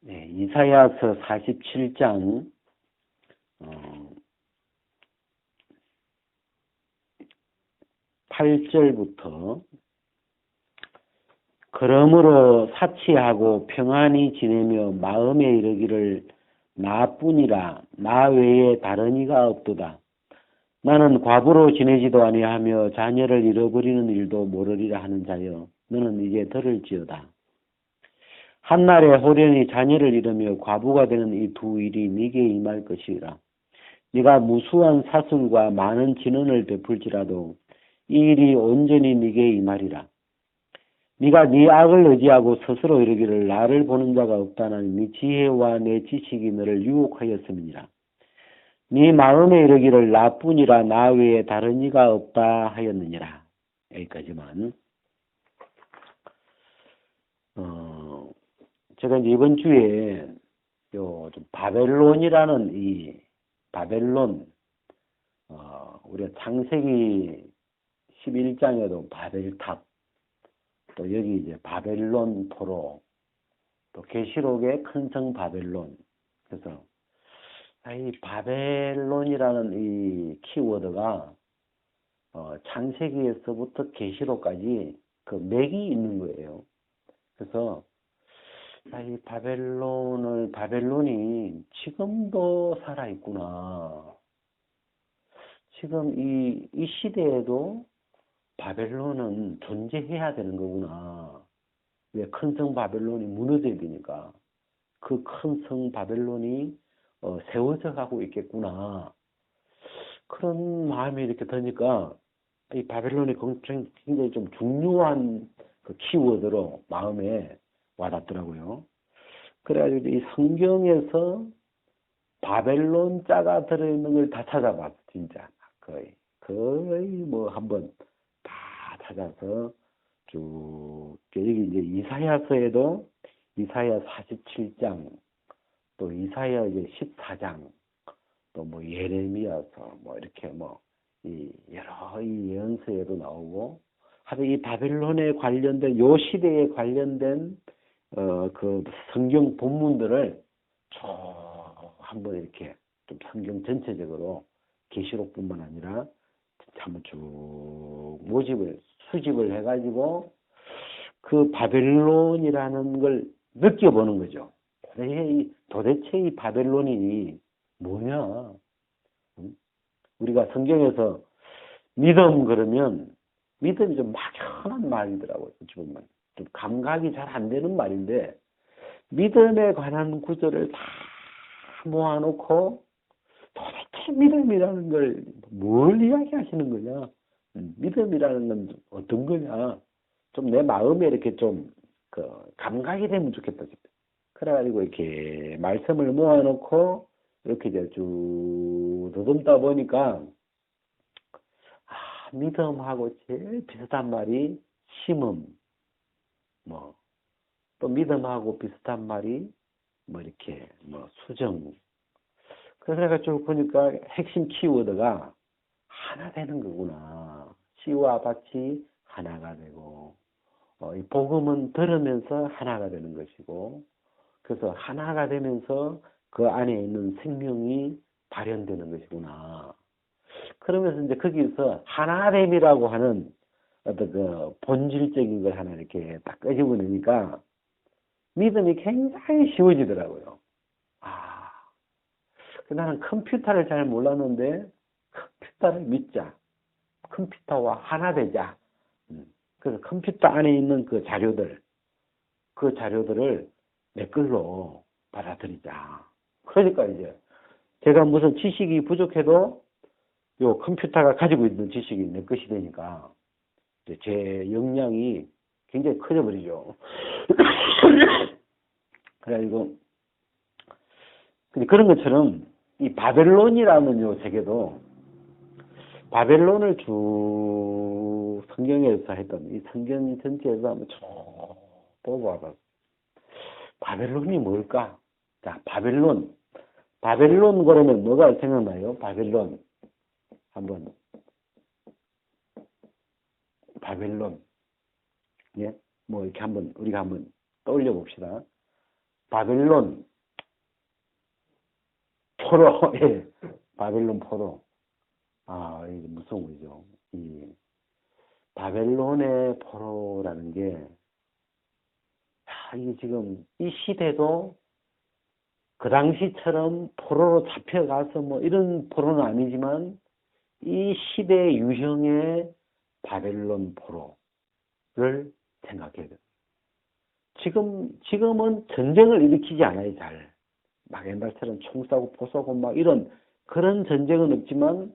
네, 이사야서 47장 8절부터 그러므로 사치하고 평안히 지내며 마음에 이르기를 나뿐이라 나 외에 다른 이가 없도다. 나는 과부로 지내지도 아니하며 자녀를 잃어버리는 일도 모르리라 하는 자여 너는 이제 들을지어다. 한날에 호련히 자녀를 잃으며 과부가 되는 이 두 일이 네게 임할 것이라. 네가 무수한 사술과 많은 진언을 베풀지라도 이 일이 온전히 네게 임하리라. 네가 네 악을 의지하고 스스로 이르기를 나를 보는 자가 없다는 네 지혜와 내 지식이 너를 유혹하였음이니라. 네 마음에 이르기를 나뿐이라 나 외에 다른 이가 없다 하였느니라. 여기까지만. 제가 이제 이번 주에 좀 바벨론이라는 이 바벨론 우리가 창세기 11장에도 바벨탑, 또 여기 이제 바벨론 포로, 또 계시록의 큰 성 바벨론. 그래서 이 바벨론이라는 이 키워드가 창세기에서부터 계시록까지 그 맥이 있는 거예요. 그래서 이 바벨론이 지금도 살아있구나. 지금 이 시대에도 바벨론은 존재해야 되는 거구나. 왜 큰 성 바벨론이 무너져야 되니까. 그 큰 성 바벨론이 세워져 가고 있겠구나. 그런 마음이 이렇게 드니까 이 바벨론이 굉장히 좀 중요한 그 키워드로 마음에 와닿더라고요. 그래가지고 이 성경에서 바벨론 자가 들어있는 걸 다 찾아봤어, 진짜. 거의 뭐 한번 다 찾아서 쭉, 여기 이제 이사야서에도 이사야 47장, 또 이사야 이제 14장, 또 뭐 예레미야서, 뭐 이렇게 이 여러 이 예언서에도 나오고, 하여튼 이 바벨론에 관련된, 요 시대에 관련된, 그 성경 본문들을 쭉 한번 이렇게 좀 성경 전체적으로 계시록뿐만 아니라 한번 쭉 수집을 해가지고 그 바벨론이라는 걸 느껴보는 거죠. 도대체 이 바벨론이 뭐냐? 우리가 성경에서 믿음 그러면 믿음이 좀 막연한 말이더라고요. 좀 감각이 잘 안 되는 말인데 믿음에 관한 구절을 다 모아놓고 도대체 믿음이라는 걸 뭘 이야기하시는 거냐? 믿음이라는 건 어떤 거냐? 좀 내 마음에 이렇게 좀 감각이 되면 좋겠다. 그래가지고 이렇게 말씀을 모아놓고 이렇게 이제 쭉 더듬다 보니까 믿음하고 제일 비슷한 말이 심음, 또 믿음하고 비슷한 말이 이렇게 수정. 그래서 내가 쭉 보니까 핵심 키워드가 하나 되는 거구나. 씨와 밭이 하나가 되고, 이 복음은 들으면서 하나가 되는 것이고, 그래서 하나가 되면서 그 안에 있는 생명이 발현되는 것이구나. 그러면서 이제 거기서 하나됨이라고 하는 어떤 그 본질적인 걸 하나 이렇게 딱 끄집어내니까 믿음이 굉장히 쉬워지더라고요. 나는 컴퓨터를 잘 몰랐는데 컴퓨터를 믿자. 컴퓨터와 하나 되자. 그래서 컴퓨터 안에 있는 그 자료들을 내 걸로 받아들이자. 그러니까 이제 제가 무슨 지식이 부족해도 요 컴퓨터가 가지고 있는 지식이 내 것이 되니까 제 역량이 굉장히 커져버리죠. 그래가지고 그런 것처럼 이 바벨론이라는 요 세계도 바벨론을 쭉 성경에서 했던 이 성경 전체에서 한번 쭉 뽑아봤어요. 바벨론이 뭘까? 자, 바벨론 그러면 뭐가 생각나요? 바벨론 한번 바벨론 예, 이렇게 우리가 한번 떠올려 봅시다. 바벨론 포로, 예, 바벨론 포로. 아, 이게 무서운 거죠. 이 바벨론의 포로라는 게, 이게 지금 이 시대도 그 당시처럼 포로로 잡혀가서 뭐 이런 포로는 아니지만 이 시대 유형의 바벨론 포로를 생각해야 돼요. 지금은 전쟁을 일으키지 않아요, 잘. 막 옛날처럼 총 쏘고 포 쏘고 막 이런 그런 전쟁은 없지만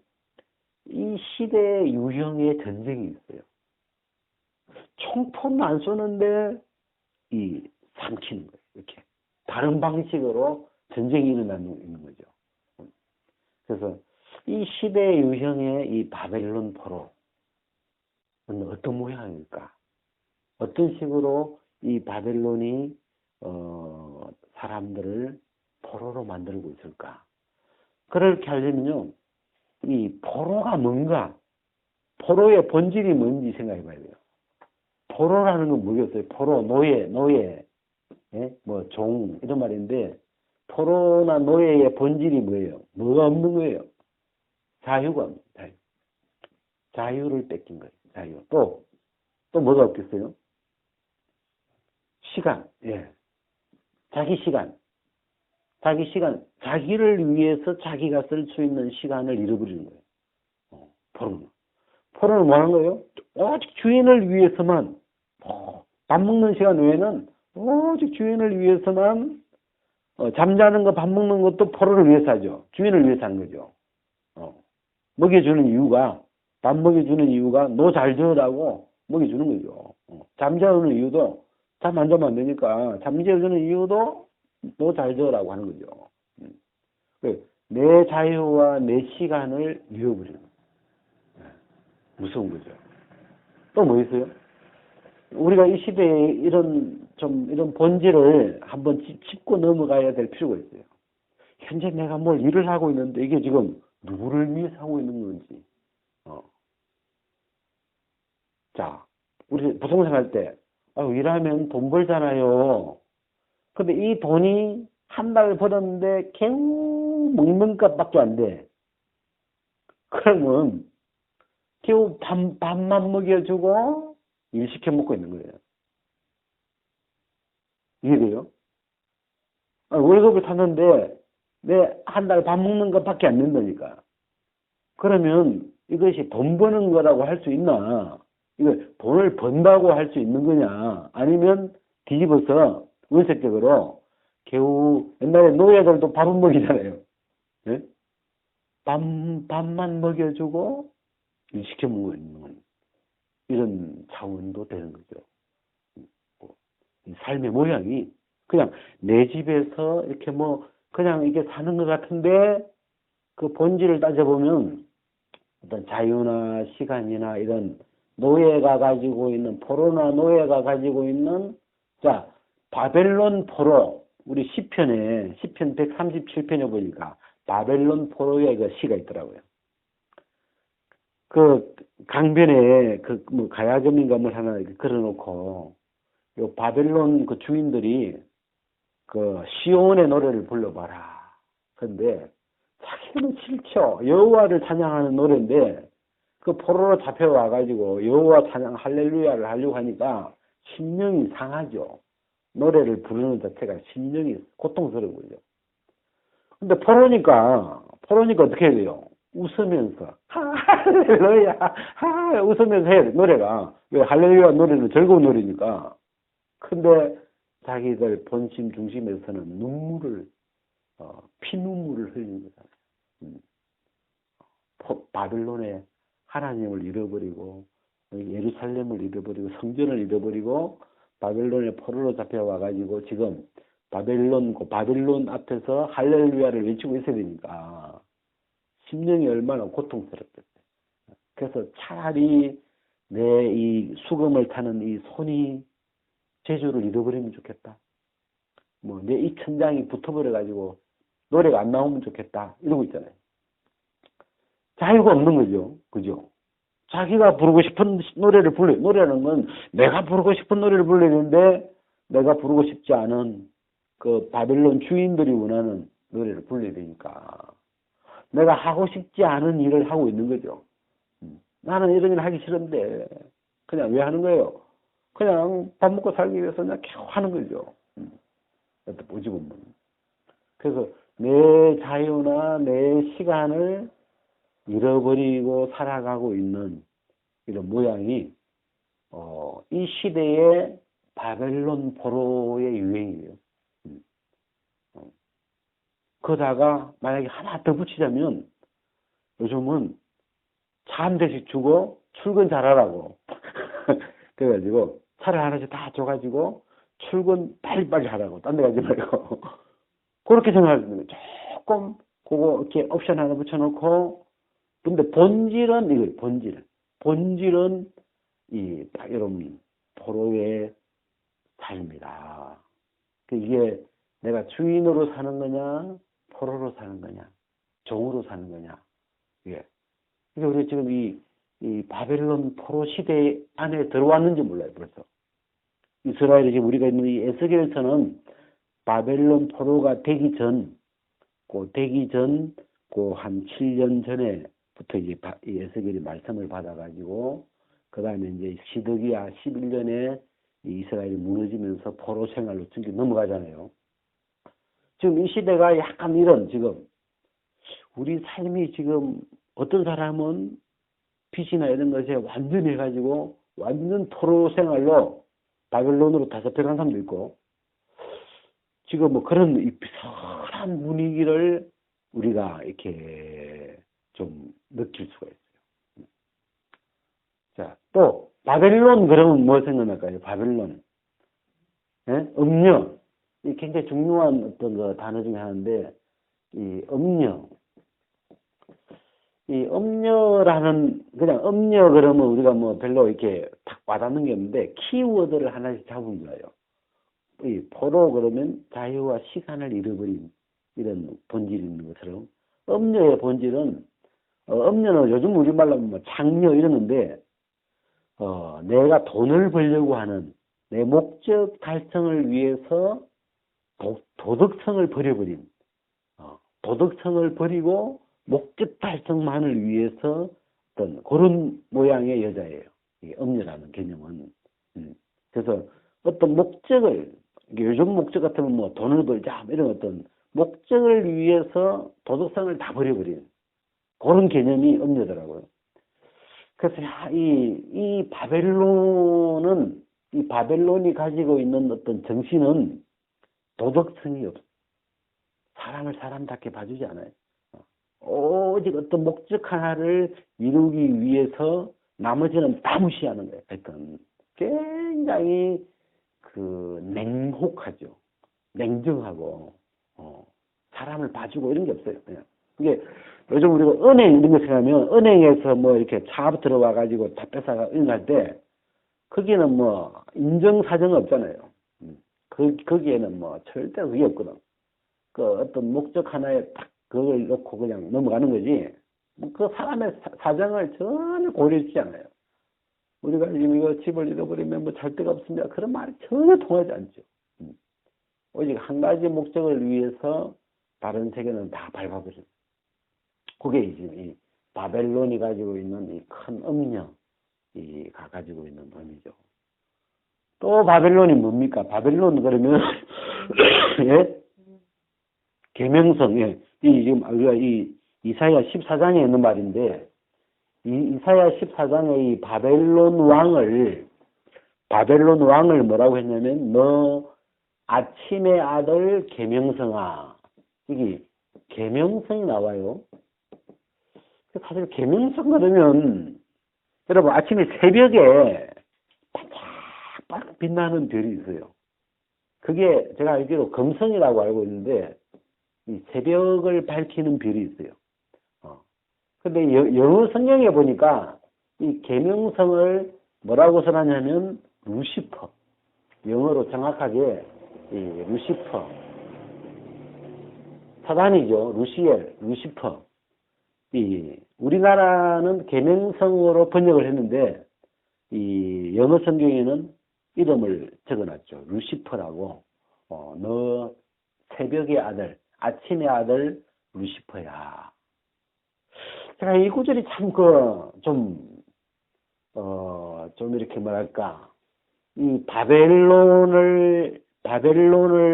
이 시대 유형의 전쟁이 있어요. 총포는 안 쏘는데 삼키는 거예요. 이렇게 다른 방식으로 전쟁이 일어나는 있는 거죠. 그래서 이 시대 유형의 이 바벨론 포로는 어떤 모양일까? 어떤 식으로 이 바벨론이 사람들을 포로로 만들고 있을까? 그렇게 하려면요, 이 포로가 뭔가, 포로의 본질이 뭔지 생각해 봐야 돼요. 포로라는 건 뭐겠어요? 포로, 노예, 예? 뭐, 종, 이런 말인데, 포로나 노예의 본질이 뭐예요? 뭐가 없는 거예요? 자유가 없는 거예요. 자유를 뺏긴 거예요. 자유. 또 뭐가 없겠어요? 시간, 예. 자기 시간, 자기를 위해서 자기가 쓸 수 있는 시간을 잃어버리는 거예요. 포로는 뭐 하는 거예요? 오직 주인을 위해서만, 밥 먹는 시간 외에는 오직 주인을 위해서만, 잠자는 거, 밥 먹는 것도 포로를 위해서 하죠. 주인을 위해서 하는 거죠. 먹여주는 이유가, 밥 먹여주는 이유가 너 잘 지으라고 먹여주는 거죠. 잠자는 이유도 잠 안 자면 안 되니까 잠재우는 이유도 너 잘 지으라고 하는 거죠. 내 자유와 내 시간을 잃어버리는 거예요. 무서운 거죠. 또 뭐 있어요? 우리가 이 시대에 이런 본질을 한번 짚고 넘어가야 될 필요가 있어요. 현재 내가 뭘 일을 하고 있는데 이게 지금 누구를 위해서 하고 있는 건지. 자, 우리 부동산 할 때, 일하면 돈 벌잖아요. 근데 이 돈이 한 달 벌었는데 겨우 먹는 값밖에 안 돼. 그러면 겨우 밥만 먹여주고 일 시켜 먹고 있는 거예요. 이해돼요? 월급을 탔는데 내 한 달 밥 먹는 것밖에 안 된다니까. 그러면 이것이 돈 버는 거라고 할 수 있나? 이거 돈을 번다고 할 수 있는 거냐? 아니면 뒤집어서 원색적으로 겨우 옛날에 노예들도 밥은 먹이잖아요. 네? 밥만 먹여주고 일 시켜 먹는 이런 차원도 되는 거죠. 삶의 모양이 그냥 내 집에서 이렇게 뭐 그냥 이게 사는 것 같은데 그 본질을 따져보면 어떤 자유나 시간이나 이런 노예가 가지고 있는 포로나 노예가 가지고 있는 자 바벨론 포로 우리 시편 137편에 보니까 바벨론 포로의 그 시가 있더라고요. 그 강변에 그 뭐 가야금인가 뭘 하나 이렇게 걸어놓고 요 바벨론 그 주인들이 그 시온의 노래를 불러봐라. 근데 자기는 싫죠. 여호와를 찬양하는 노래인데 그 포로로 잡혀와 가지고 여호와 찬양 할렐루야를 하려고 하니까 심령이 상하죠. 노래를 부르는 자체가 심령이 고통스러운 거죠. 근데 포로니까 어떻게 해야 돼요? 웃으면서 할렐루야 웃으면서 해야 돼. 노래가 왜 할렐루야 노래는 즐거운 노래니까. 근데 자기들 본심 중심에서는 눈물을 피눈물을 흘리는 거잖아요. 바빌론의 하나님을 잃어버리고 예루살렘을 잃어버리고 성전을 잃어버리고 바벨론의 포로로 잡혀와 가지고 지금 바벨론 앞에서 할렐루야를 외치고 있어야 되니까 심령이 얼마나 고통스럽겠어요. 그래서 차라리 내 이 수금을 타는 이 손이 제주를 잃어버리면 좋겠다. 뭐 내 이 천장이 붙어버려 가지고 노래가 안 나오면 좋겠다. 이러고 있잖아요. 자유가 없는 거죠. 그죠? 자기가 부르고 싶은 노래를 불러요. 노래라는 건 내가 부르고 싶은 노래를 불러야 되는데 내가 부르고 싶지 않은 그 바벨론 주인들이 원하는 노래를 불러야 되니까 내가 하고 싶지 않은 일을 하고 있는 거죠. 나는 이런 일 하기 싫은데 그냥 왜 하는 거예요? 그냥 밥 먹고 살기 위해서 그냥 계속 하는 거죠. 어떻게 보지 보면. 그래서 내 자유나 내 시간을 잃어버리고 살아가고 있는 이런 모양이 이 시대의 바벨론 포로의 유행이에요. 그러다가 만약에 하나 더 붙이자면 요즘은 차 한 대씩 주고 출근 잘하라고 그래가지고 차를 하나씩 다 줘가지고 출근 빨리빨리 하라고 딴 데 가지 말고 그렇게 생각하는 거예요. 조금 그거 이렇게 옵션 하나 붙여놓고 근데 본질은 이거예요. 본질은 이 여러분 포로의 삶이다. 이게 내가 주인으로 사는 거냐 포로로 사는 거냐 종으로 사는 거냐 이게 그러니까 우리 지금 이 바벨론 포로 시대 안에 들어왔는지 몰라요 벌써. 이스라엘이 지금 우리가 있는 이 에스겔서는 바벨론 포로가 되기 전 그 한 7년 전에부터 이제 이 에스겔이 말씀을 받아가지고 그 다음에 이제 시드기야 11년에 이스라엘이 무너지면서 포로 생활로 넘어가잖아요. 지금 이 시대가 약간 이런 지금 우리 삶이 지금 어떤 사람은 빚이나 이런 것에 완전 해가지고 완전 포로 생활로 바벨론으로 다 잡혀간 사람도 있고 지금 뭐 그런 비슷한 분위기를 우리가 이렇게 좀 느낄 수가 있어요. 자, 또 바벨론 그러면 뭐 생각날까요? 바벨론. 예? 음녀. 이 굉장히 중요한 어떤 그 단어 중에 하나인데 이 음녀. 이 음녀라는 그냥 음녀 그러면 우리가 뭐 별로 이렇게 딱 와닿는 게 없는데 키워드를 하나씩 잡은 거예요. 이 포로 그러면 자유와 시간을 잃어버린 이런 본질이 있는 것처럼 음녀의 본질은 음녀는 요즘 우리말로 뭐 창녀 이러는데 내가 돈을 벌려고 하는 내 목적 달성을 위해서 도덕성을 버려버린 도덕성을 버리고 목적 달성만을 위해서 어떤 그런 모양의 여자예요. 이 음녀라는 개념은. 그래서 어떤 목적을 요즘 목적 같으면 뭐 돈을 벌자 이런 어떤 목적을 위해서 도덕성을 다 버려버리는 그런 개념이 음녀더라고요. 그래서 이 바벨론이 가지고 있는 어떤 정신은 도덕성이 없어. 사람을 사람답게 봐주지 않아요. 오직 어떤 목적 하나를 이루기 위해서 나머지는 다 무시하는 거예요. 하여튼 굉장히 냉혹하죠. 냉정하고 사람을 봐주고 이런 게 없어요. 그냥 이게 요즘 우리가 은행 이런 거 생각하면 은행에서 뭐 이렇게 차 들어와 가지고 다 뺏어가 은행할 때 거기는 뭐 인정사정 없잖아요. 거기에는 뭐 절대 그게 없거든. 그 어떤 목적 하나에 딱 그걸 놓고 그냥 넘어가는 거지. 그 사람의 사정을 전혀 고려하지 않아요. 우리가 지금 이거 집을 잃어버리면 뭐 잘 데가 없습니다. 그런 말이 전혀 통하지 않죠. 오직 한 가지 목적을 위해서 다른 세계는 다 밟아버려요. 그게 지금 이 바벨론이 가지고 있는 이 큰 음녀가 가지고 있는 의미죠. 또 바벨론이 뭡니까? 바벨론 그러면 예? 계명성, 예. 지금 우리가 이 이사야 14장에 있는 말인데 이 이사야 14장의 이 바벨론 왕을 뭐라고 했냐면 너 아침의 아들 계명성아. 여기 계명성이 나와요. 사실 계명성 그러면 여러분 아침에 새벽에 반짝반짝 빛나는 별이 있어요. 그게 제가 알기로 금성이라고 알고 있는데 이 새벽을 밝히는 별이 있어요. 근데 영어 성경에 보니까 이 계명성을 뭐라고 써놨냐면 루시퍼. 영어로 정확하게 이 루시퍼. 사단이죠. 루시퍼. 이 우리나라는 계명성으로 번역을 했는데 이 영어 성경에는 이름을 적어놨죠. 루시퍼라고. 너 새벽의 아들, 아침의 아들 루시퍼야. 제가 이 구절이 참 좀 이렇게 뭐랄까, 이 바벨론을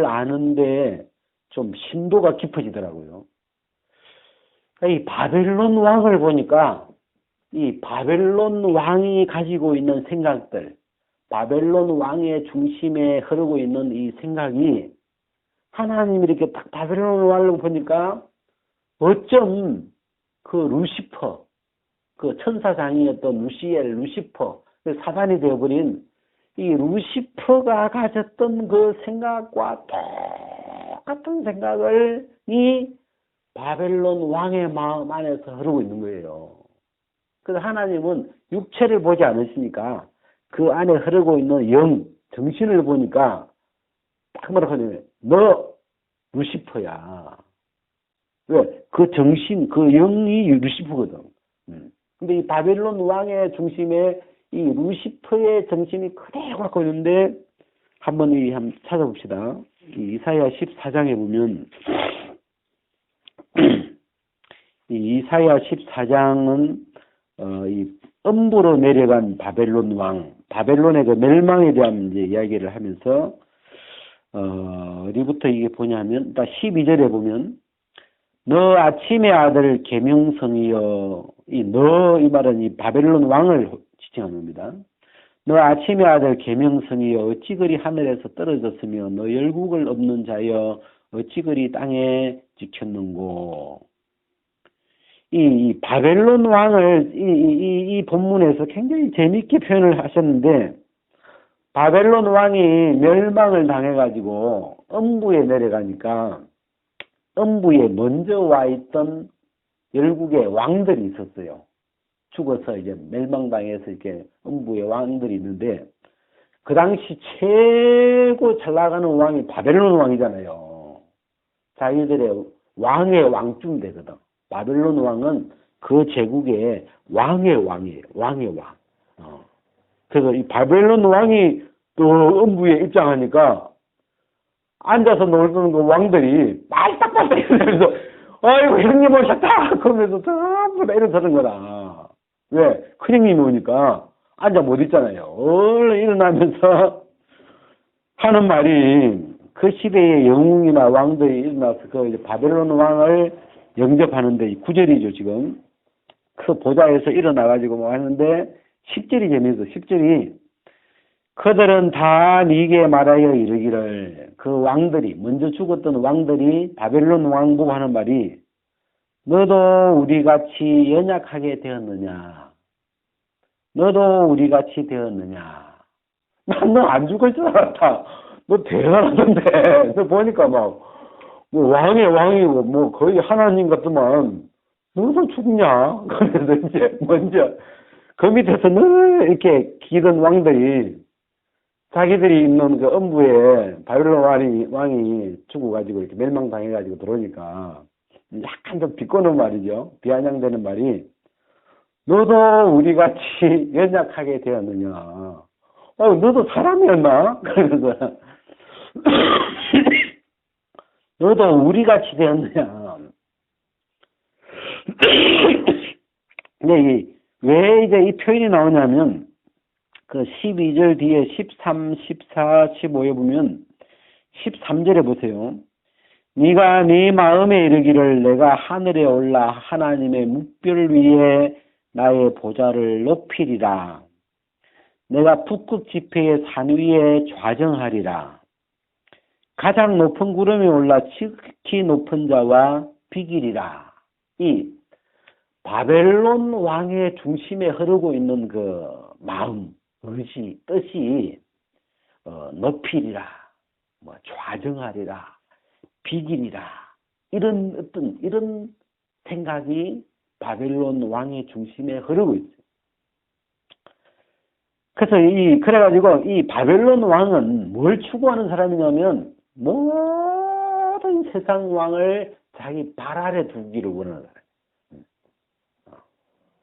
아는데 좀 심도가 깊어지더라고요. 이 바벨론 왕을 보니까 이 바벨론 왕이 가지고 있는 생각들, 바벨론 왕의 중심에 흐르고 있는 이 생각이 하나님이 이렇게 딱 바벨론 왕을 보니까 어쩜 그 루시퍼, 그 천사장이었던 루시퍼, 사단이 되어버린 이 루시퍼가 가졌던 그 생각과 똑같은 생각을 이 바벨론 왕의 마음 안에서 흐르고 있는 거예요. 그래서 하나님은 육체를 보지 않으시니까 그 안에 흐르고 있는 영, 정신을 보니까 딱 뭐라고 하냐면 너 루시퍼야. 왜? 그 정신, 그 영이 루시퍼거든. 근데 이 바벨론 왕의 중심에 이 루시퍼의 정신이 그대로 갖고 있는데 한번 찾아봅시다. 이 이사야 14장에 보면 이 이사야 14장은 이 음부로 내려간 바벨론 왕, 바벨론의 그 멸망에 대한 이제 이야기를 하면서 어디부터 이게 보냐면 딱 12절에 보면 너 아침의 아들 계명성이여, 이 말은 이 바벨론 왕을 지칭하는 겁니다. 너 아침의 아들 계명성이여 어찌 그리 하늘에서 떨어졌으며 너 열국을 없는 자여 어찌 그리 땅에 지켰는고. 이 바벨론 왕을 이 본문에서 굉장히 재미있게 표현을 하셨는데, 바벨론 왕이 멸망을 당해가지고 음부에 내려가니까 음부에 먼저 와 있던 열국의 왕들이 있었어요. 죽어서 이제 멸망당해서 이렇게 음부의 왕들이 있는데, 그 당시 최고 잘 나가는 왕이 바벨론 왕이잖아요. 자기들의 왕의 왕쯤 되거든. 바벨론 왕은 그 제국의 왕의 왕이에요. 왕의 왕. 그래서 이 바벨론 왕이 또 음부에 입장하니까 앉아서 놀던 그 왕들이 빨딱빨딱 이러면서 아이고 형님 오셨다 그러면서 전부 다 일어서는 거다. 왜? 큰형님이 오니까 앉아 못 있잖아요. 얼른 일어나면서 하는 말이, 그 시대의 영웅이나 왕들이 일어나서 그 바벨론 왕을 영접하는데, 이 9절이죠 지금. 그 보좌에서 일어나가지고 뭐 하는데 10절이 재미있어. 10절이 그들은 다 네게 말하여 이르기를, 그 왕들이, 먼저 죽었던 왕들이 바벨론 왕 보고 하는 말이, 너도 우리같이 연약하게 되었느냐? 너도 우리같이 되었느냐? 난 너 안 죽을 줄 알았다. 너 대단하던데. 너 보니까 뭐 왕의 왕이고 뭐 거의 하나님 같더만 너도 죽냐? 그래서 이제 먼저 그 밑에서 늘 이렇게 기던 왕들이 자기들이 있는 그 음부에 바벨론 왕이 죽어가지고 이렇게 멸망당해가지고 들어오니까 약간 좀 비꼬는 말이죠. 비아냥되는 말이, 너도 우리같이 연약하게 되었느냐? 너도 사람이었나? 그래서 너도 우리같이 되었느냐? 근데 왜 이제 이 표현이 나오냐면, 그 12절 뒤에 13, 14, 15에 보면 13절에 보세요. 네가 네 마음에 이르기를 내가 하늘에 올라 하나님의 묵별 위에 나의 보좌를 높이리라. 내가 북극 지폐의 산 위에 좌정하리라. 가장 높은 구름에 올라 지극히 높은 자와 비기리라. 이 바벨론 왕의 중심에 흐르고 있는 그 마음, 의지, 뜻이 높이리라, 뭐 좌정하리라, 비기리라, 이런 생각이 바벨론 왕의 중심에 흐르고 있어요. 그래서 그래가지고 이 바벨론 왕은 뭘 추구하는 사람이냐면, 모든 세상 왕을 자기 발 아래 두기를 원하는 사람.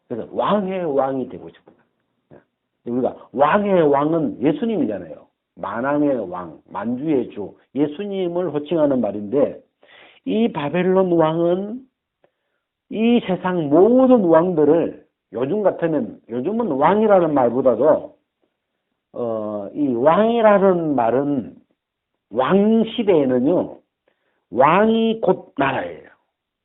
그래서 왕의 왕이 되고 싶어요. 우리가 왕의 왕은 예수님이잖아요. 만왕의 왕, 만주의 주, 예수님을 호칭하는 말인데, 이 바벨론 왕은 이 세상 모든 왕들을 요즘 같으면, 요즘은 왕이라는 말보다도 이 왕이라는 말은 왕 시대에는요, 왕이 곧 나라예요.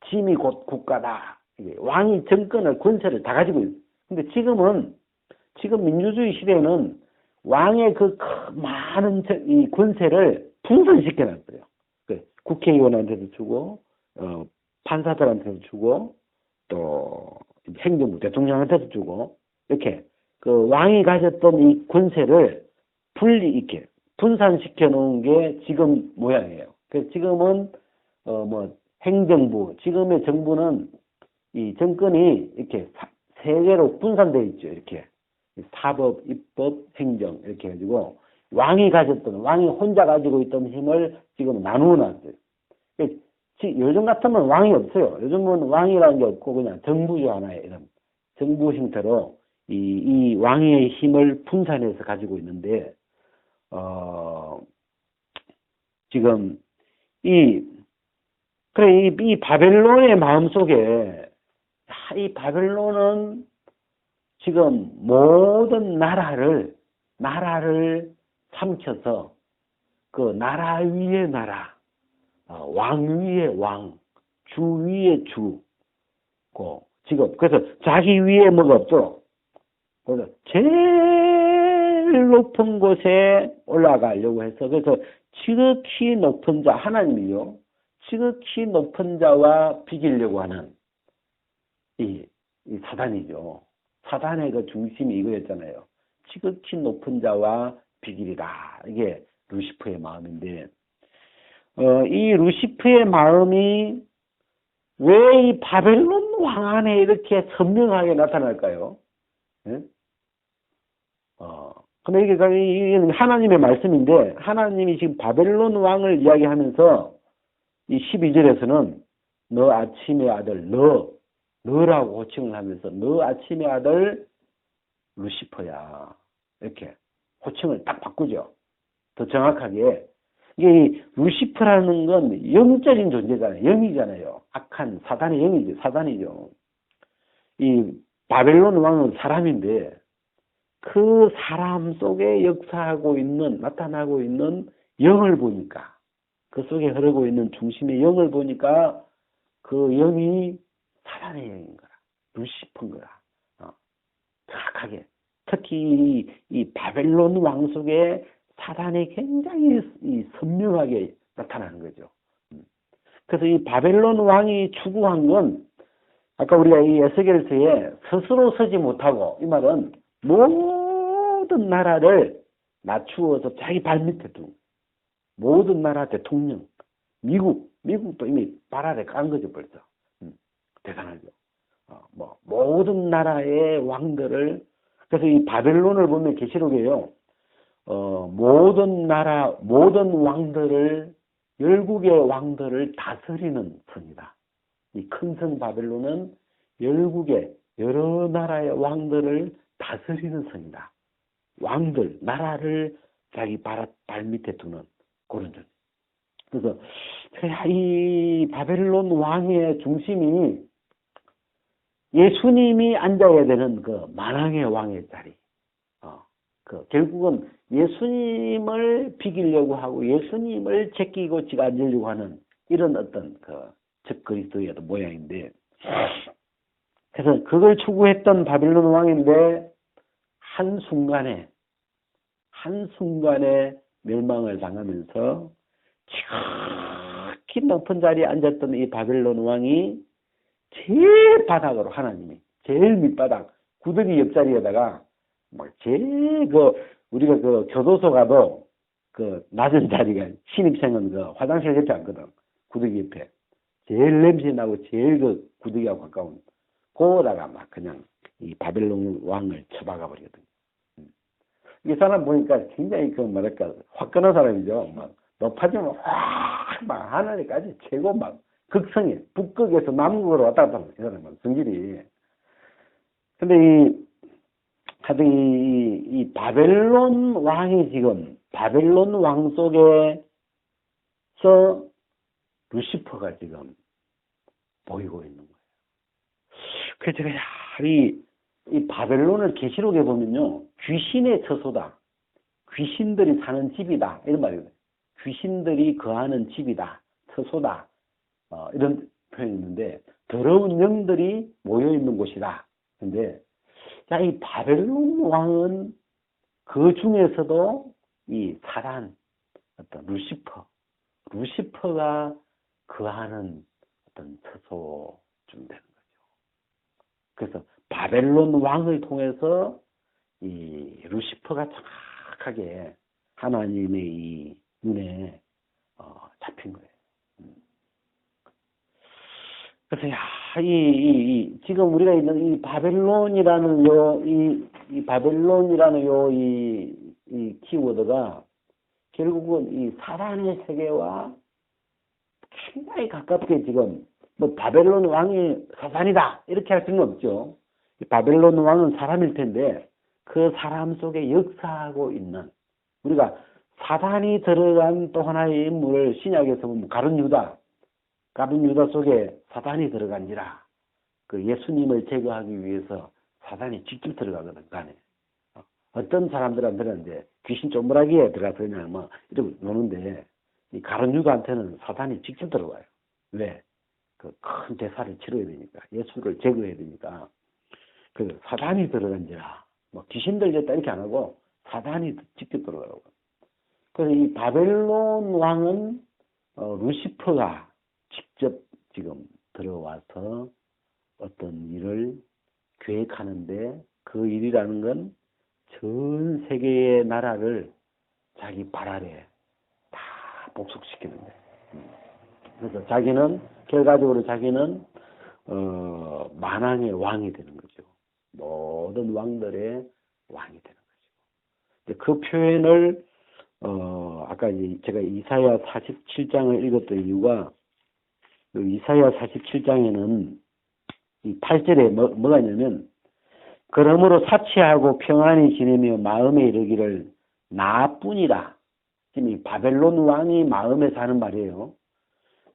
짐이 곧 국가다. 왕이 정권을, 권세를 다 가지고 있어요. 근데 지금 민주주의 시대에는 왕의 그 많은 이 권세를 분산시켜 놨어요. 국회의원한테도 주고, 판사들한테도 주고, 또 행정부 대통령한테도 주고, 이렇게 그 왕이 가졌던 이 권세를 이렇게 분산시켜 놓은 게 지금 모양이에요. 그래서 지금은 행정부, 지금의 정부는 이 정권이 이렇게 세 개로 분산되어 있죠. 이렇게 사법, 입법, 행정 이렇게 해가지고 왕이 혼자 가지고 있던 힘을 지금 나누어 놨어요. 요즘 같으면 왕이 없어요. 요즘은 왕이라는 게 없고 그냥 정부죠, 하나의 이런 정부 형태로 이 왕의 힘을 분산해서 가지고 있는데, 지금 이 바벨론의 마음속에, 이 바벨론은 지금 모든 나라를 삼켜서 그 나라 위의 나라, 왕 위의 왕, 주 위의 주, 지금 그래서 자기 위에 뭐가 없도록, 그래서 제일 높은 곳에 올라가려고 해서, 그래서 지극히 높은 자, 하나님이요, 지극히 높은 자와 비기려고 하는 이 사단이죠. 사단의 그 중심이 이거였잖아요. 지극히 높은 자와 비기리라. 이게 루시퍼의 마음인데, 이 루시퍼의 마음이 왜 이 바벨론 왕 안에 이렇게 선명하게 나타날까요? 예? 근데 이게 하나님의 말씀인데, 하나님이 지금 바벨론 왕을 이야기하면서 이 12절에서는 너 아침의 아들, 너라고 호칭을 하면서 너 아침의 아들 루시퍼야. 이렇게 호칭을 딱 바꾸죠. 더 정확하게. 이게 이 루시퍼라는 건 영적인 존재잖아요. 영이잖아요. 악한 사단의 영이죠. 사단이죠. 이 바벨론 왕은 사람인데 그 사람 속에 역사하고 있는, 나타나고 있는 영을 보니까, 그 속에 흐르고 있는 중심의 영을 보니까 그 영이 사단의 영인 거라. 루시퍼인 거라. 정확하게. 특히 이 바벨론 왕 속에 사단이 굉장히 선명하게 나타나는 거죠. 그래서 이 바벨론 왕이 추구한 건, 아까 우리가 이 에스겔서에 스스로 서지 못하고, 이 말은 모든 나라를 낮추어서 자기 발밑에 두고, 모든 나라 대통령, 미국도 이미 발 아래 깐 거죠, 벌써. 대단하죠. 모든 나라의 왕들을, 그래서 이 바벨론을 보면 계시록에요, 모든 왕들을, 열국의 왕들을 다스리는 성이다. 이 큰 성 바벨론은 열국의 여러 나라의 왕들을 다스리는 성이다. 왕들, 나라를 자기 발 밑에 두는 그런 존재. 그래서 이 바벨론 왕의 중심이 예수님이 앉아야 되는 그 만왕의 왕의 자리. 결국은 예수님을 비기려고 하고 예수님을 제끼고 지가 앉으려고 하는 이런 어떤 즉 그리스도의 모양인데, 그래서 그걸 추구했던 바벨론 왕인데 한순간에 멸망을 당하면서 지극히 높은 자리에 앉았던 이 바벨론 왕이 제일 바닥으로, 하나님이 제일 밑바닥 구더기 옆자리에다가 제일 우리가 교도소 가도 낮은 자리가, 신입생은 화장실 옆에 앉거든. 구더기 옆에 제일 냄새나고 제일 구더기하고 가까운 거다가 막 그냥 이 바벨론 왕을 쳐박아 버리거든. 이 사람 보니까 굉장히 화끈한 사람이죠. 막 높아지면 막 하늘에까지 최고 막 극성해. 북극에서 남극으로 왔다 갔다 합니다. 이 사람은 성질이. 근데 하여튼 이 바벨론 왕이 지금 바벨론 왕 속에서 루시퍼가 지금 보이고 있는 거예요. 그래서 제가 이 바벨론을 계시록에 보면요, 귀신의 처소다, 귀신들이 사는 집이다, 이런 말이에요. 귀신들이 거하는 집이다, 처소다, 이런 표현이 있는데, 더러운 영들이 모여 있는 곳이다. 근데 이 바벨론 왕은 그 중에서도 이 사단, 어떤 루시퍼가 거하는 어떤 처소쯤 되는 거죠. 그래서 바벨론 왕을 통해서 이 루시퍼가 정확하게 하나님의 이 눈에 잡힌 거예요. 그래서 지금 우리가 있는 이 바벨론이라는 이 바벨론이라는 이 키워드가 결국은 이 사단의 세계와 굉장히 가깝게 지금 뭐 바벨론 왕이 사단이다 이렇게 할 수는 없죠. 이 바벨론 왕은 사람일 텐데 그 사람 속에 역사하고 있는, 우리가 사단이 들어간 또 하나의 인물을 신약에서 보면 가룟 유다 속에 사단이 들어간지라, 그 예수님을 제거하기 위해서 사단이 직접 들어가거든, 간에. 어떤 사람들한테는 이제 귀신 쪼무라기에 들어가서 그냥 뭐 이러고 노는데, 이 가룟 유다한테는 사단이 직접 들어와요. 왜? 그 큰 대사를 치러야 되니까, 예수를 제거해야 되니까. 그 사단이 들어간지라, 뭐 귀신 들렸다 이렇게 안 하고 사단이 직접 들어가라고. 그래서 이 바벨론 왕은 루시퍼가 직접 지금 들어와서 어떤 일을 계획하는데, 그 일이라는 건 전 세계의 나라를 자기 발 아래 다 복속시키는 거예요. 그래서 결과적으로 자기는 만왕의 왕이 되는 거죠. 모든 왕들의 왕이 되는 거죠. 그 표현을 아까 제가 이사야 47장을 읽었던 이유가, 이사야 47장에는 이 8절에 뭐가 있냐면, 그러므로 사치하고 평안히 지내며 마음에 이르기를 나뿐이라. 지금 이 바벨론 왕이 마음에 사는 말이에요.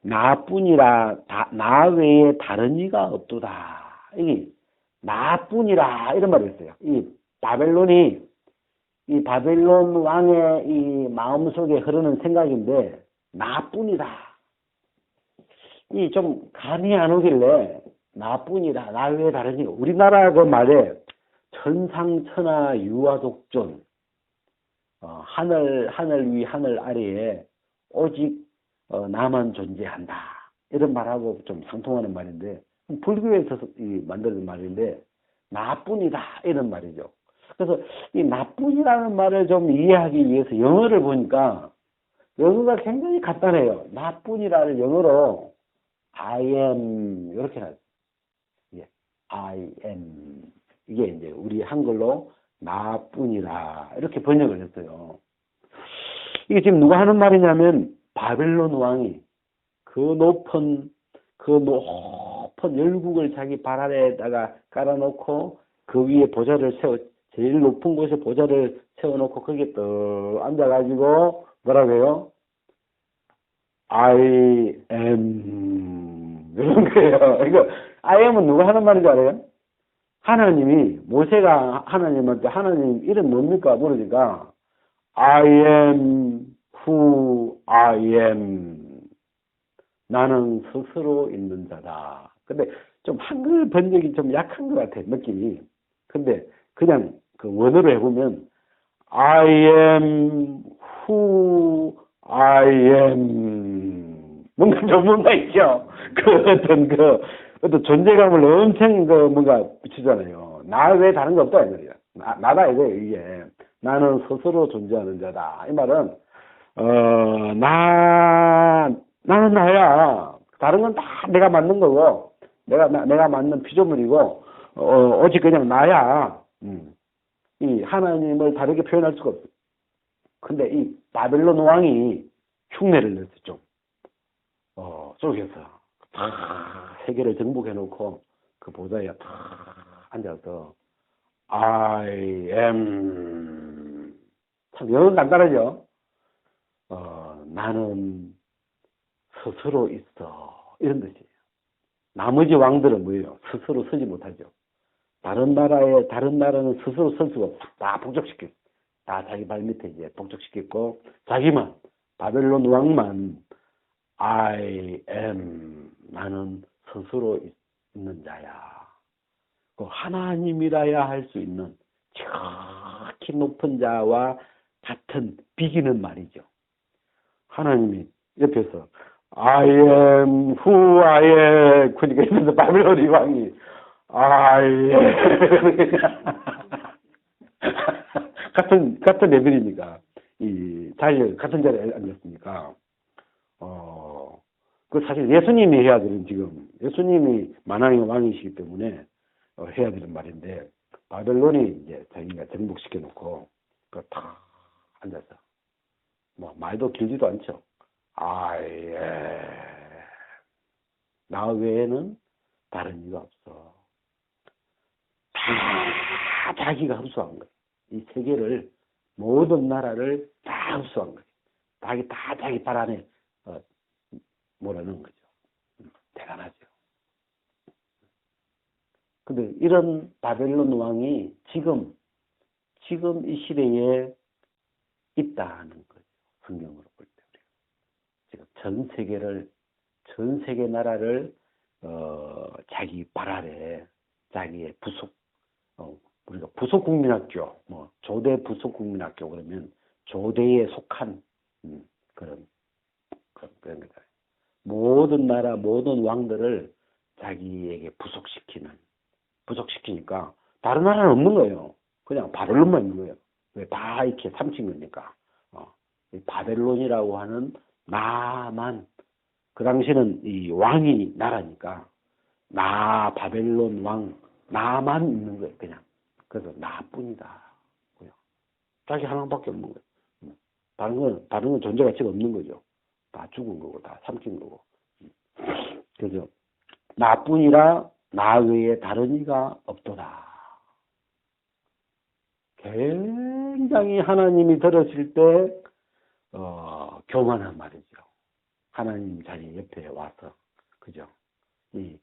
나뿐이라, 나 외에 다른 이가 없도다. 이게 나뿐이라 이런 말이 있어요. 이 바벨론 왕의 이 마음속에 흐르는 생각인데, 나뿐이다. 이 좀 감이 안 오길래 나뿐이다, 나 외에 다른 이가. 우리나라 그 말에 천상천하 유아독존, 하늘 위 하늘 아래에 오직 나만 존재한다, 이런 말하고 좀 상통하는 말인데, 불교에서 만드는 말인데, 나뿐이다 이런 말이죠. 그래서 이 나뿐이라는 말을 좀 이해하기 위해서 영어를 보니까, 영어가 굉장히 간단해요. 나뿐이라는 영어로 I am 이렇게 나와요. I am, 이게 이제 우리 한글로 나뿐이라 이렇게 번역을 했어요. 이게 지금 누가 하는 말이냐면, 바벨론 왕이 그 높은 열국을 자기 발 아래에다가 깔아놓고, 그 위에 제일 높은 곳에 보좌를 세워놓고 거기에 또 앉아가지고 뭐라고 해요? I am 이런 거예요. 이거 I am은 누가 하는 말인지 알아요? 하나님이, 모세가 하나님한테 하나님 이름 뭡니까 물으니까 I am who I am. 나는 스스로 있는 자다. 근데 좀 한글 번역이 좀 약한 것 같아, 느낌이. 근데 그냥 그 원어로 해보면 I am who I am. 뭔가 좀 뭔가 있죠. 어떤 존재감을 엄청 뭔가 붙이잖아요. 나 외에 다른 거 없다 이 말이야. 나다 이거예요, 이게. 나는 스스로 존재하는 자다. 이 말은 나는 나야. 다른 건 다 내가 만든 거고, 내가 만든 피조물이고, 오직 그냥 나야. 이 하나님을 다르게 표현할 수가 없어. 근데 이 바벨론 왕이 흉내를 냈어, 좀. 속에서 다 세계를 정복해 놓고 그 보좌에 다 앉아서 I am. 참 영어는 간단하죠. 나는 스스로 있어. 이런 뜻이에요. 나머지 왕들은 뭐예요? 스스로 서지 못하죠. 다른 나라는 스스로 설 수가 없어. 다 북적시켰어. 다 자기 발 밑에 이제 북적시켰고, 자기만, 바벨론 왕만, I am, 나는 스스로 있는 자야. 그 하나님이라야 할 수 있는 지극히 높은 자와 같은 비기는 말이죠. 하나님이 옆에서 I am who I am. 그러니까 옆에서 바벨론 왕이 I am 같은 애들이니까 이 자리 같은 자리에 앉았으니까 그 사실 예수님이 해야 되는 지금 예수님이 만왕의 왕이시기 때문에 해야 되는 말인데 바벨론이 이제 자기가 정복시켜 놓고 그 다 앉아서 뭐 말도 길지도 않죠. I am 나 외에는 다른 이가 없어. 다 자기가 흡수한 거예요. 이 세계를 모든 나라를 다 흡수한 거예요. 다 자기 발 안에 몰아넣은 거죠. 대단하죠. 근데 이런 바벨론 왕이 지금 이 시대에 있다는 거죠. 성경으로 볼 때. 지금 전 세계 나라를, 자기 발 아래, 자기의 우리가 부속국민학교, 조대 부속국민학교 그러면 조대에 속한, 그런 거다. 모든 나라, 모든 왕들을 자기에게 부속시키니까 다른 나라는 없는 거예요. 그냥 바벨론만 있는 거예요. 왜 다 이렇게 삼킨 거니까. 바벨론이라고 하는 나만, 그 당시에는 이 왕이 나라니까, 바벨론 왕, 나만 있는 거예요, 그냥. 그래서 나뿐이다. 그냥. 자기 하나밖에 없는 거예요. 다른 건 존재 가치가 없는 거죠. 다 죽은 거고, 다 삼킨 거고. 그래서, 나뿐이라 나 외에 다른 이가 없도다. 굉장히 하나님이 들으실 때, 교만한 말이죠. 하나님 자기 옆에 와서, 그죠? 이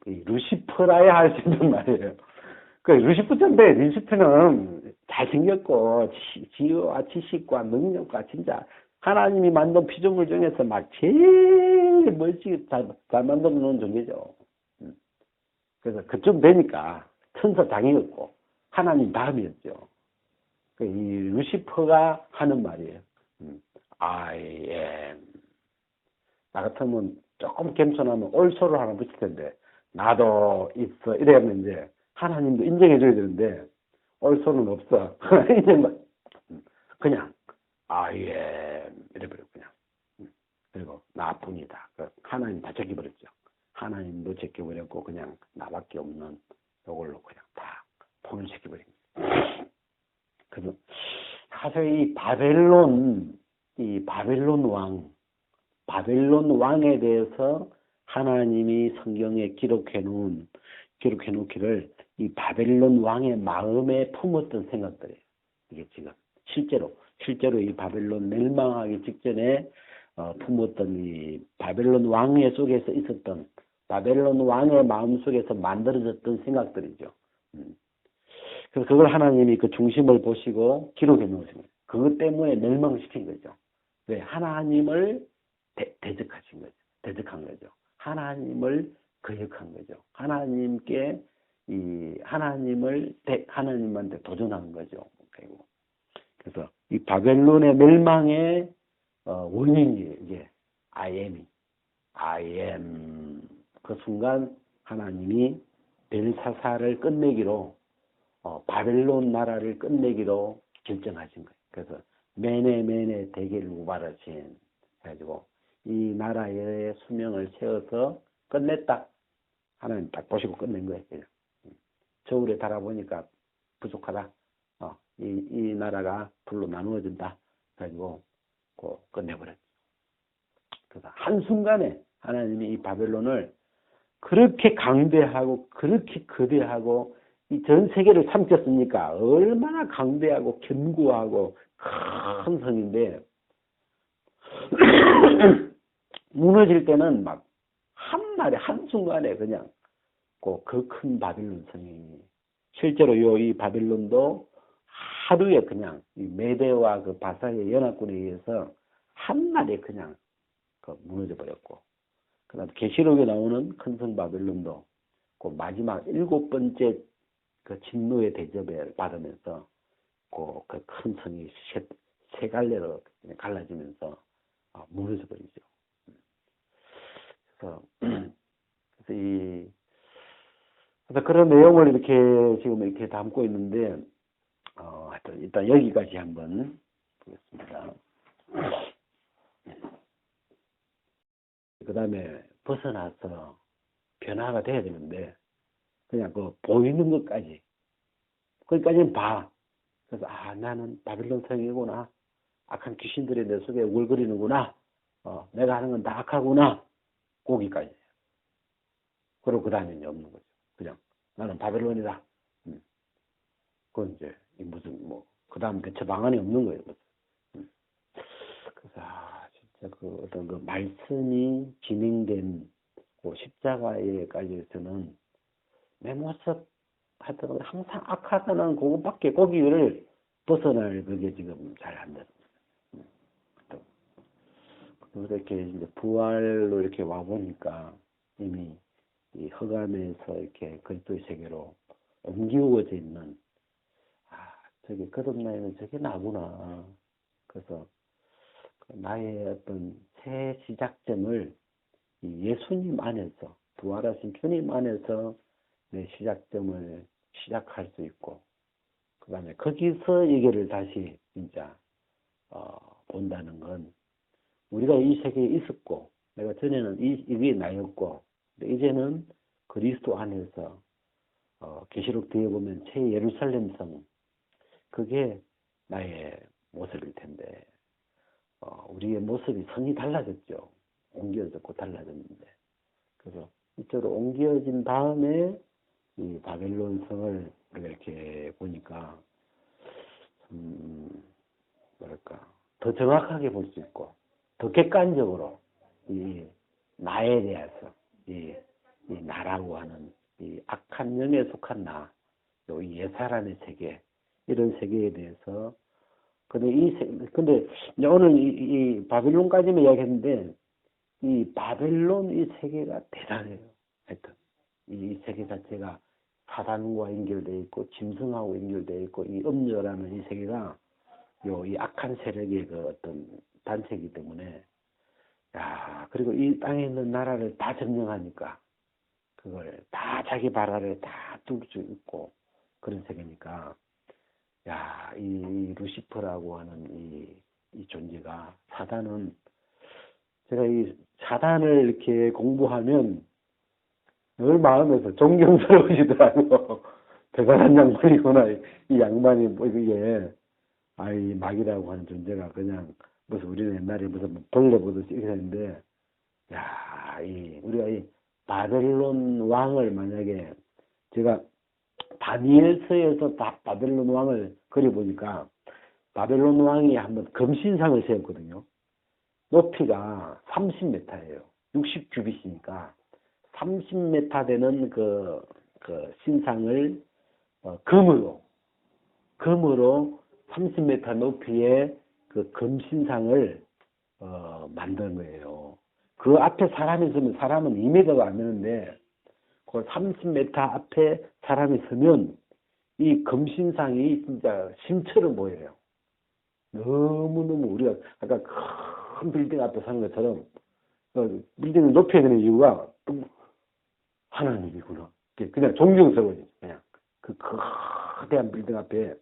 루시퍼라야 할 수 있는 말이에요. 루시퍼는 잘생겼고, 지혜와 지식과 능력과 진짜, 하나님이 만든 피조물 중에서 막 제일 멋지게 잘 만들어 놓은 존재죠. 그래서 그쯤 되니까 천사장이었고, 하나님 다음이었죠. 이 루시퍼가 하는 말이에요. I am. 나 같으면 조금 겸손하면 올소를 하나 붙일 텐데, 나도 있어. 이래야면 이제 하나님도 인정해줘야 되는데, 올소는 없어. 인정만. 그냥, I am. 이래버려, 그냥. 그리고 나뿐이다. 하나님 다 제껴버렸죠. 하나님도 제껴버렸고, 그냥 나밖에 없는 이걸로 그냥 다 통일시켜버린 거예요. 그래서 사실 이 바벨론 왕에 대해서 하나님이 성경에 기록해 놓기를 이 바벨론 왕의 마음에 품었던 생각들이에요. 이게 지금 실제로 이 바벨론 멸망하기 직전에 품었던 이 바벨론 왕의 속에서 있었던 바벨론 왕의 마음 속에서 만들어졌던 생각들이죠. 그래서 그걸 하나님이 그 중심을 보시고 기록해 놓으신 거예요. 그것 때문에 멸망시킨 거죠. 왜? 하나님을 대적한 거죠. 하나님을 거역한 거죠. 하나님한테 도전한 거죠. 그래서 이 바벨론의 멸망의 원인이 이게 I am. 그 순간 하나님이 벨사살을 끝내기로 바벨론 나라를 끝내기로 결정하신 거예요. 그래서 메네 대계를 우발하신 해가지고 이 나라의 수명을 세워서 끝냈다. 하나님 딱 보시고 끝낸 거예요. 그냥. 저울에 달아보니까 부족하다. 이 나라가 둘로 나누어진다. 그래가지고 끝내버렸죠. 그래서 한순간에 하나님이 이 바벨론을 그렇게 강대하고 그렇게 거대하고 이 전 세계를 삼켰으니까 얼마나 강대하고 견고하고 큰 성인데 무너질 때는 막 한날에 한순간에 그냥 그 큰 바빌론 성이 실제로 이 바빌론도 하루에 그냥 이 메대와 그 바사의 연합군에 의해서 한날에 그냥 그 무너져 버렸고, 그다음 계시록에 나오는 큰 성 바빌론도 그 마지막 7번째 그 진노의 대접을 받으면서 그 큰 성이 세 갈래로 갈라지면서 무너져 버리죠. 그래서 그런 내용을 이렇게 지금 이렇게 담고 있는데, 하여튼 일단 여기까지 한번 보겠습니다. 그 다음에 벗어나서 변화가 돼야 되는데, 그냥 그 보이는 것까지, 거기까지는 봐. 그래서, 나는 바빌론 성이구나. 악한 귀신들이 내 속에 울거리는구나. 내가 하는 건 다 악하구나. 거기까지. 그리고 그 다음에는 없는 거죠. 그냥, 나는 바빌론이다. 그건 이제, 그 다음 대처 방안이 없는 거예요. 그래서, 진짜 그 어떤 그 말씀이 진행된 그 십자가에까지에서는 내 모습, 하여튼 항상 악하다는 그것밖에 거기를 벗어날 그게 지금 잘 안 됩니다. 이렇게 이제 부활로 이렇게 와보니까 이미 이 흑암에서 이렇게 그리스도의 세계로 옮기워져 있는, 저게 거듭나면 저게 나구나. 그래서 나의 어떤 새 시작점을 예수님 안에서, 부활하신 주님 안에서 내 시작점을 시작할 수 있고, 그 다음에 거기서 이거를 다시 진짜 본다는 건, 우리가 이 세계에 있었고, 내가 전에는 이게 나였고, 이제는 그리스도 안에서 계시록 뒤에 보면 새 예루살렘 성, 그게 나의 모습일 텐데, 우리의 모습이 성이 달라졌죠. 옮겨졌고 달라졌는데, 그래서 이쪽으로 옮겨진 다음에 이 바벨론 성을 우리가 이렇게 보니까 뭐랄까, 더 정확하게 볼 수 있고, 더 객관적으로 이 나에 대해서 이 나라고 하는 이 악한 영에 속한 나, 이 옛사람의 세계, 이런 세계에 대해서, 근데 오늘 이 바빌론까지만 이야기했는데, 이 바벨론 이 세계가 대단해요. 하여튼 이 세계 자체가 사단과 연결되어 있고 짐승하고 연결되어 있고, 이 음녀라는 이 세계가 이 악한 세력의 그 어떤 단체이기 때문에, 그리고 이 땅에 있는 나라를 다 점령하니까 그걸 다 자기 발 아래 다 둘 수 있고 그런 세계니까, 이 루시퍼라고 하는 이 존재가, 사단은, 제가 이 사단을 이렇게 공부하면 늘 마음에서 존경스러워지더라고요. 대단한 양반이구나. 이 양반이 뭐 이게, 이 마귀라고 하는 존재가 그냥 무슨 우리는 옛날에 무슨 벌레 보듯이 이렇게 했는데, 우리가 이 바벨론 왕을 만약에, 제가 다니엘서에서 바벨론 왕을 그려보니까, 바벨론 왕이 한번 금신상을 세웠거든요. 높이가 30m예요. 60규빗이니까 30m 되는 그 신상을 금으로 30m 높이의 그 금신상을 만든 거예요. 그 앞에 사람이 서면, 사람은 2m가 안 되는데 그 30m 앞에 사람이 서면 이 금신상이 진짜 심처럼 보여요. 너무너무, 우리가 아까 큰 빌딩 앞에 사는 것처럼 빌딩을 높여야 되는 이유가 하나님이구나. 그냥 존경스러워요. 그냥 그 거대한 빌딩 앞에,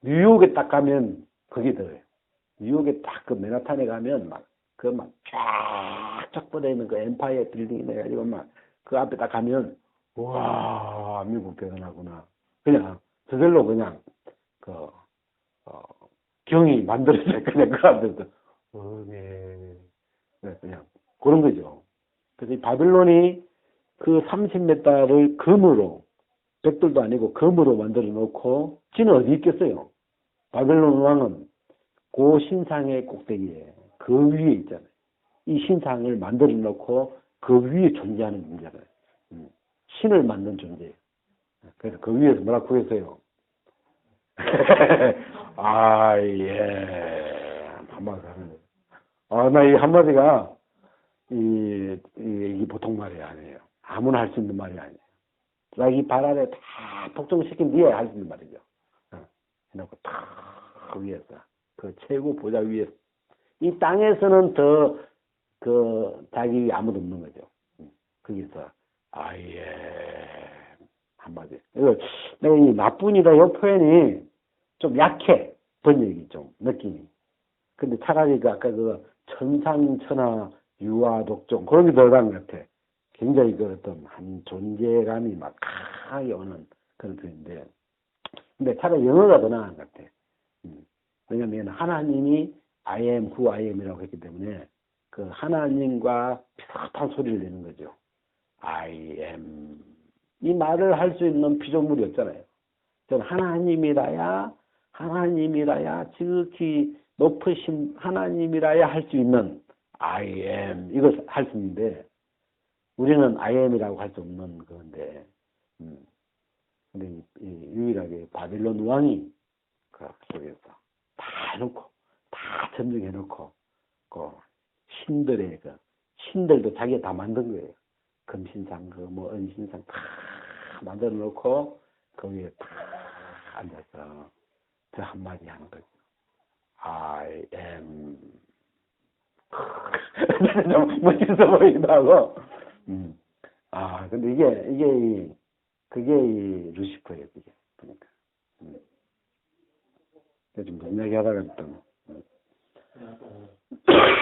뉴욕에 딱 가면 그게 들어요. 뉴욕에 딱 그 맨하탄에 가면 막 쫙쫙 뻗어있는 그 엠파이어 빌딩이 해가지고 그 앞에 딱 가면, 와, 미국 대단하구나. 그냥 저절로 그냥 경이 만들어져요. 그냥 그 앞에서. 네. 그냥 그런 거죠. 그래서 이 바빌론이 그 30m를 금으로, 벽돌도 아니고 금으로 만들어 놓고, 지는 어디 있겠어요? 바벨론 왕은 그 신상의 꼭대기에, 그 위에 있잖아요. 이 신상을 만들어 놓고 그 위에 존재하는 존재잖아요. 신을 만든 존재예요. 그래서 그 위에서 뭐라 구했어요? 아, 예. 한마디 하는 거예요. 나 이 한마디가, 이 보통 말이 아니에요. 아무나 할 수 있는 말이 아니에요. 자기 발 아래 다 복종시킨 뒤에 할 수 있는 말이죠. 해놓고 탁 위에서, 그 최고 보좌 위에서. 이 땅에서는 자기 아무도 없는 거죠. 거기서, 한마디. 이거, 내가 이 나뿐이다, 이 표현이 좀 약해. 번역이 좀, 느낌이. 근데 차라리 아까 천상천하, 유아, 독종, 그런 게 들어간 것 같아. 굉장히 어떤 한 존재감이 막 강하게 오는 그런 표현인데. 근데 차라리 영어가 더 나은 것 같아. 왜냐면 하나님이 I am who I am이라고 했기 때문에 그 하나님과 비슷한 소리를 내는 거죠. I am. 이 말을 할 수 있는 피조물이 없잖아요. 저는 하나님이라야 지극히 높으신 하나님이라야 할 수 있는 I am. 이걸 할 수 있는데 우리는 I am이라고 할 수 없는 건데 근데 유일하게 바빌론 왕이 그 속에서 다 해놓고 다 점령해놓고 그 신들도 자기가 다 만든 거예요. 금신상 은신상 다 만들어 놓고 거기에 다 앉아서 저 한마디 하는 거죠. I am. 멋있어 보이기도 하고. 근데 그게 이 루시퍼예요, 그게. 그러니까. 좀 이야기 하다가 또.